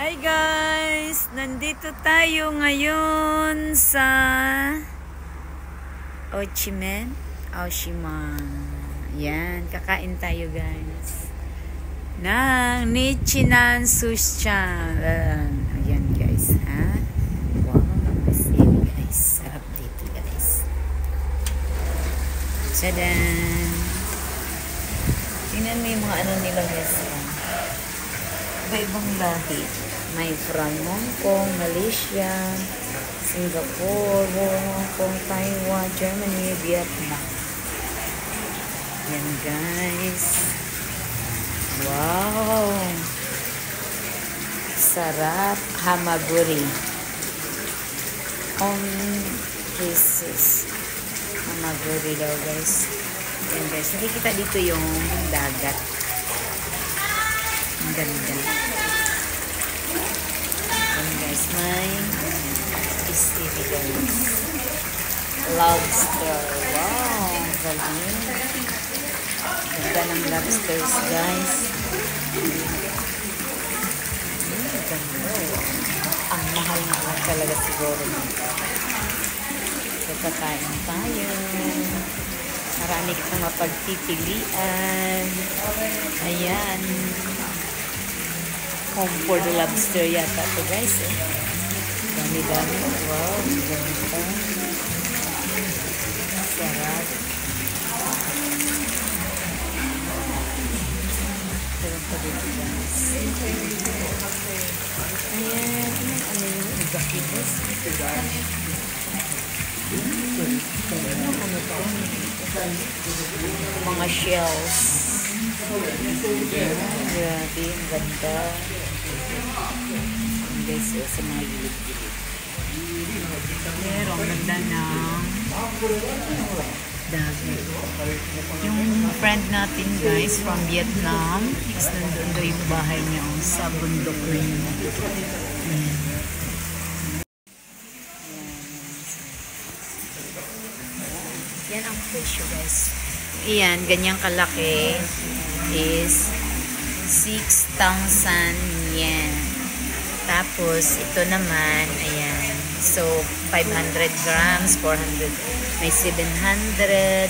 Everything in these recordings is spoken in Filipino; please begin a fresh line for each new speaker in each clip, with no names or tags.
Hi guys! Nandito tayo ngayon sa Oshiman. Yan, kakain tayo guys. Ng Nichinan Sushi-chan. Ayan guys, ha? Wow, masin guys. Sarap dito guys. Tadaan! Tingnan mo yung mga ano nila guys. Iba-ibang lahi. May from Hong Kong, Malaysia, Singapore, Hong Kong, Taiwan, Germany, Vietnam. Yan guys. Wow! Sarap. Hamaguri. Pieces. Hamaguri daw guys. Yan guys. Nakikita dito yung dagat. Ang ganda. Yan guys. May isili guys. Lobster. Wow! Galing. Ganda ng lobsters guys. Ganda. Ang mahal na lang talaga siguro. So, kakain tayo. Marami kang mapagpipilian. Ayan. Home for the lobster yata ito guys. Dami-dami. Wow. Ganda. Sarap. Sarap pa dito guys. Ayan. Ano yung bakibos? Ano to? Mga shells. Grabe, ang ganda. Guys, sa mga gilid-gilid. Pero ang ganda ng dagat. Yung friend natin guys from Vietnam, nandun daw yung bahay niya sa bundok na yun. Yan ang presyo guys. Ayan, ganyang kalaki is 6,000 yen. Tapos, ito naman, ayan. So, 500 grams, 400, may 700,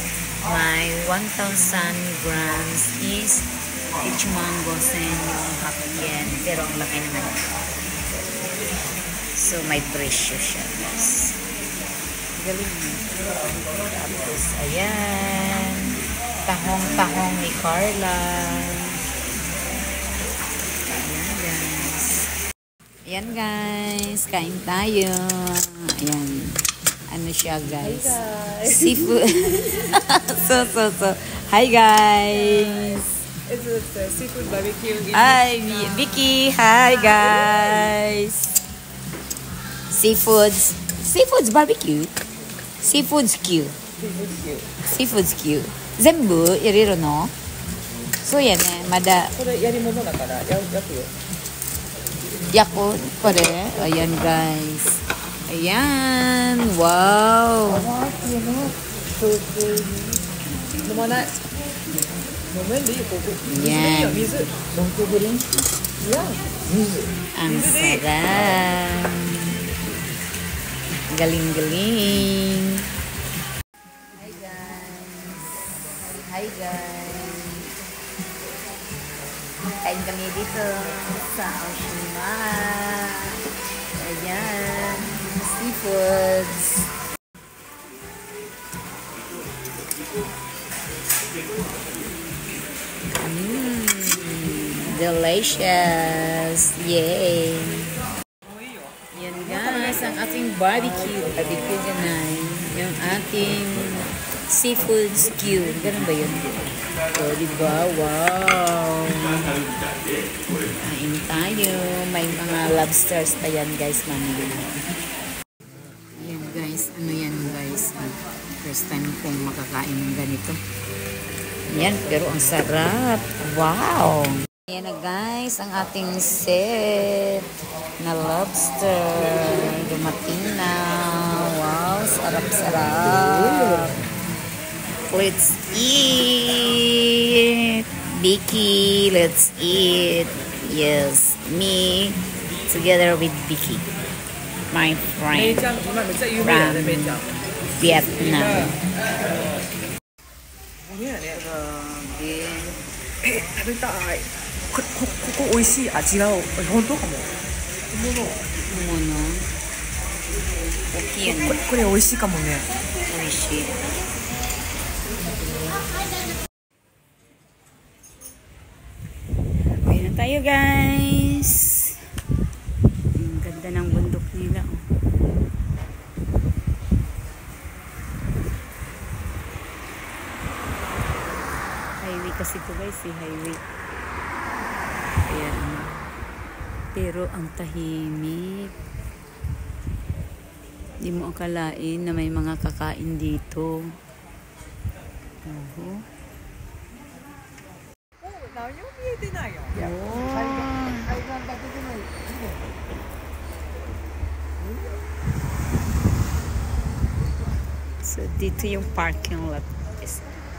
may 1,000 grams is each mango sen yung half yen. Pero ang laki naman. So, may presyo siya guys. Galing. Tapos, ayan. Tahong-tahong ni Carla. Ayan, guys. Ayan, guys. Kain tayo. Ayan. Ano siya, guys?
Hi, guys.
Seafood. So. Hi, guys.
It's a seafood barbecue.
Hi, Vicky. Hi, guys. Seafood's barbecue. Seafood's Q. Seafood's Q. 全部入れるの？そうやね。まだ。
これやり物だから焼くよ。
焼くこれ。Ayan guys. Ayan. Wow.
飲まない。飲めんでいいよここ。水でいいよ水。ソフトドリンク。いや水。
Ang sarap. Galing-galing. Hi guys. Kain kami dito sa Oshiman. Ayan. Seafoods. Delicious. Yay. Yan guys, ang ating barbecue. Barbecue ganay. Yung ating seafood stew. Ganun ba yun? O, diba? Wow! Kain tayo. May mga lobsters pa yan guys. Mamili. Yan guys. Ano yan guys? First time kong makakain ng ganito. Yan. Pero ang sarap. Wow! Yan na guys. Ang ating set na lobster. Dumating na. Wow! Sarap-sarap. Let's eat. Vicky, let's eat. Yes, me. together with Vicky, my friend
梅酱今めっちゃ有名やね梅酱
Vietnam.
有名やね
Grabe.
食べたいこ美味しい味が本当かも
Ano? Okay yan.
これ美味しいかもね
Oishi. Uwi na tayo guys. Ang ganda ng bundok nila. Oh. Highway kasi ito guys, highway. Ayan. Pero ang tahimik. Hindi mo akalain na may mga kakain dito. Oh.
何も見えてないよ
So, dito yung parking lot.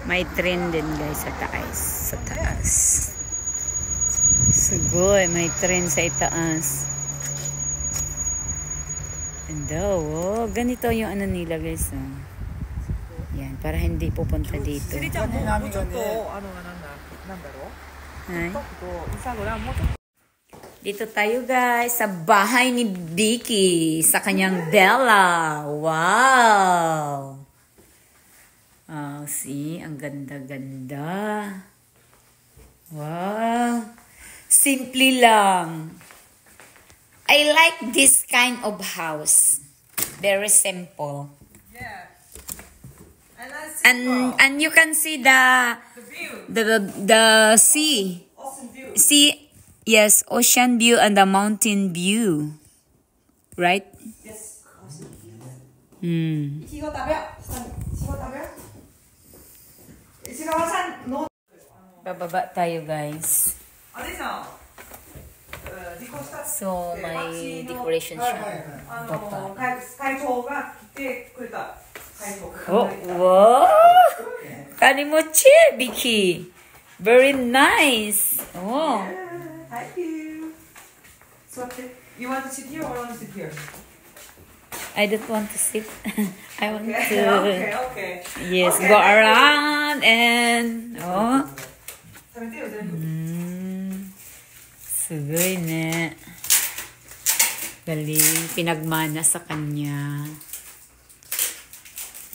May train din guys sa taas. Sa taas. Sugoy, may train sa itaas. And oh, ganito yung ano nila guys. Oh. Yan, para hindi pupunta dito.
しりちゃんもうちょっとなんだろう
Ay.
Instagram mo to
Dito tayo guys sa bahay ni Vicky sa kanyang Bella. Wow! Oh, see? Ang ganda-ganda. Wow! Simple lang. I like this kind of house. Very simple.
yeah
And you can see the
view
the sea.
awesome view
See, yes, ocean view and the mountain view. Right?
yes
Hmm.
いちご食べよういちご食べよう石川さんの
Bababa tayo, guys.
あれさ自己した
So, may decoration siya. Papa.
会長が来てくれた会長
Oh, wow! Kanimochi, Vicky. Very nice. Oh.
Thank you 座って You want to sit here or want to sit here?
I don't want to sit. I want
Okay,
to,
okay.
yes,
Okay,
go
thank you.
around and, oh.
食べてよ全部
Sugay ne. Galing. Pinagmana sa kanya.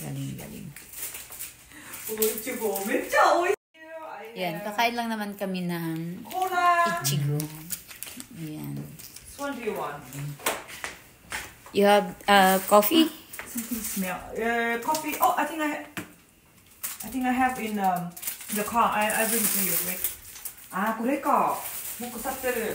Galing, galing.
いちごめっちゃ美味しい
Yan, kakain lang naman kami ng
コーラ
ichigo. Yan.
Which one do you want?
You have coffee?
Something smell. Coffee. Oh, I think I have in the car. I bring to you. Wait. あーこれか。もう腐ってる。